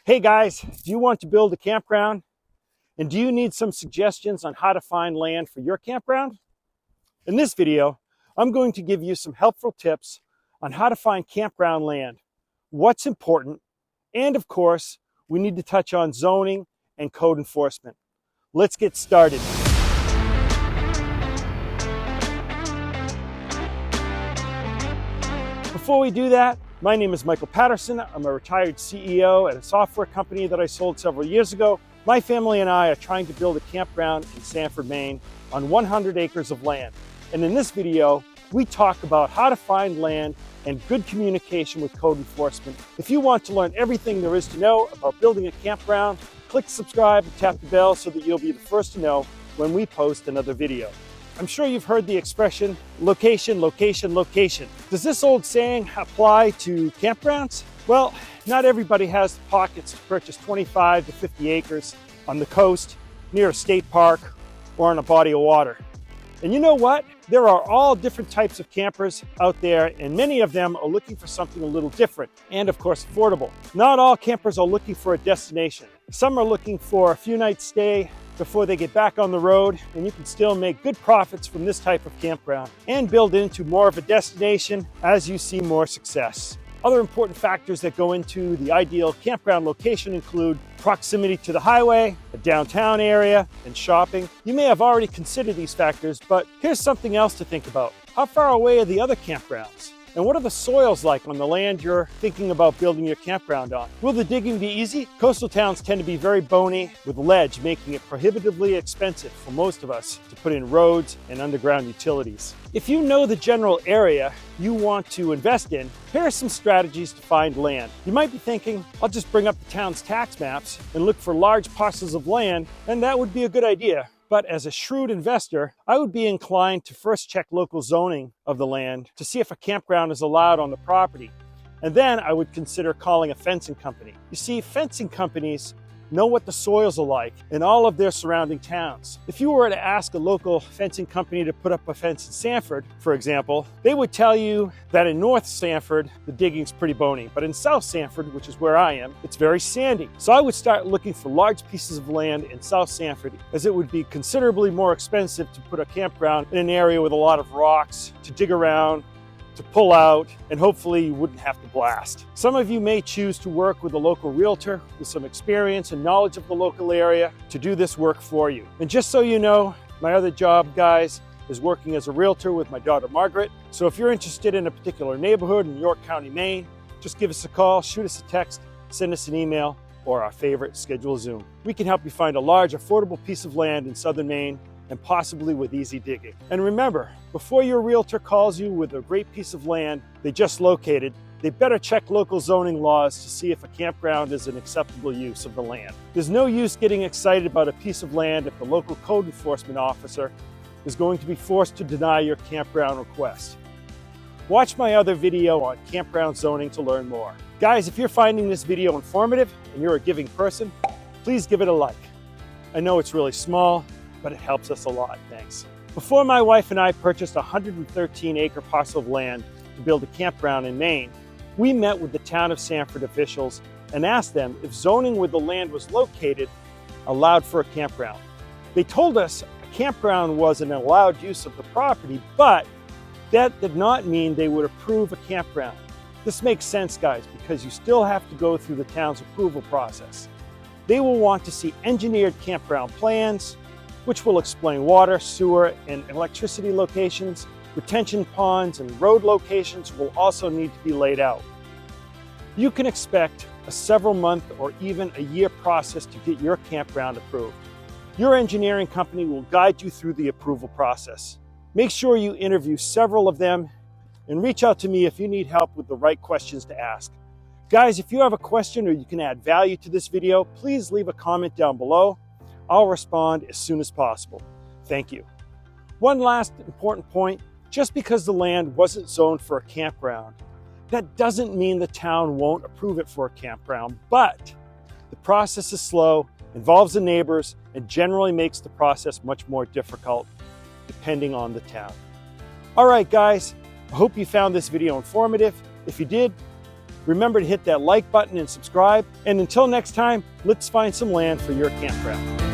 Hey guys, do you want to build a campground? And do you need some suggestions on how to find land for your campground? In this video, I'm going to give you some helpful tips on how to find campground land, what's important, and of course, we need to touch on zoning and code enforcement. Let's get started. Before we do that, my name is Michael Patterson. I'm a retired CEO at a software company that I sold several years ago. My family and I are trying to build a campground in Sanford, Maine on 100 acres of land. And in this video, we talk about how to find land and good communication with code enforcement. If you want to learn everything there is to know about building a campground, click subscribe and tap the bell so that you'll be the first to know when we post another video. I'm sure you've heard the expression, location, location, location. Does this old saying apply to campgrounds? Well, not everybody has the pockets to purchase 25 to 50 acres on the coast, near a state park, or on a body of water. And you know what? There are all different types of campers out there, and many of them are looking for something a little different, and of course affordable. Not all campers are looking for a destination. Some are looking for a few nights stay before they get back on the road, and you can still make good profits from this type of campground and build into more of a destination as you see more success. Other important factors that go into the ideal campground location include proximity to the highway, a downtown area, and shopping. You may have already considered these factors, but here's something else to think about. How far away are the other campgrounds? And what are the soils like on the land you're thinking about building your campground on? Will the digging be easy? Coastal towns tend to be very bony with ledge, making it prohibitively expensive for most of us to put in roads and underground utilities. If you know the general area you want to invest in, here are some strategies to find land. You might be thinking, I'll just bring up the town's tax maps and look for large parcels of land, and that would be a good idea. But as a shrewd investor, I would be inclined to first check local zoning of the land to see if a campground is allowed on the property. And then I would consider calling a fencing company. You see, fencing companies know what the soils are like in all of their surrounding towns. If you were to ask a local fencing company to put up a fence in Sanford, for example, they would tell you that in North Sanford, the digging's pretty bony, but in South Sanford, which is where I am, it's very sandy. So I would start looking for large pieces of land in South Sanford, as it would be considerably more expensive to put a campground in an area with a lot of rocks, to dig around, to pull out, and hopefully you wouldn't have to blast. Some of you may choose to work with a local realtor with some experience and knowledge of the local area to do this work for you. And just so you know, my other job, guys, is working as a realtor with my daughter, Margaret. So if you're interested in a particular neighborhood in York County, Maine, just give us a call, shoot us a text, send us an email, or our favorite, schedule a Zoom. We can help you find a large, affordable piece of land in southern Maine, and possibly with easy digging. And remember, before your realtor calls you with a great piece of land they just located, they better check local zoning laws to see if a campground is an acceptable use of the land. There's no use getting excited about a piece of land if the local code enforcement officer is going to be forced to deny your campground request. Watch my other video on campground zoning to learn more. Guys, if you're finding this video informative and you're a giving person, please give it a like. I know it's really small, but it helps us a lot. Thanks. Before my wife and I purchased a 113-acre parcel of land to build a campground in Maine, we met with the town of Sanford officials and asked them if zoning where the land was located allowed for a campground. They told us a campground was an allowed use of the property, but that did not mean they would approve a campground. This makes sense, guys, because you still have to go through the town's approval process. They will want to see engineered campground plans, which will explain water, sewer, and electricity locations. Retention ponds and road locations will also need to be laid out. You can expect a several-month or even a year process to get your campground approved. Your engineering company will guide you through the approval process. Make sure you interview several of them and reach out to me if you need help with the right questions to ask. Guys, if you have a question or you can add value to this video, please leave a comment down below. I'll respond as soon as possible. Thank you. One last important point, just because the land wasn't zoned for a campground, that doesn't mean the town won't approve it for a campground, but the process is slow, involves the neighbors, and generally makes the process much more difficult depending on the town. All right, guys, I hope you found this video informative. If you did, Remember to hit that like button and subscribe. And until next time, let's find some land for your campground.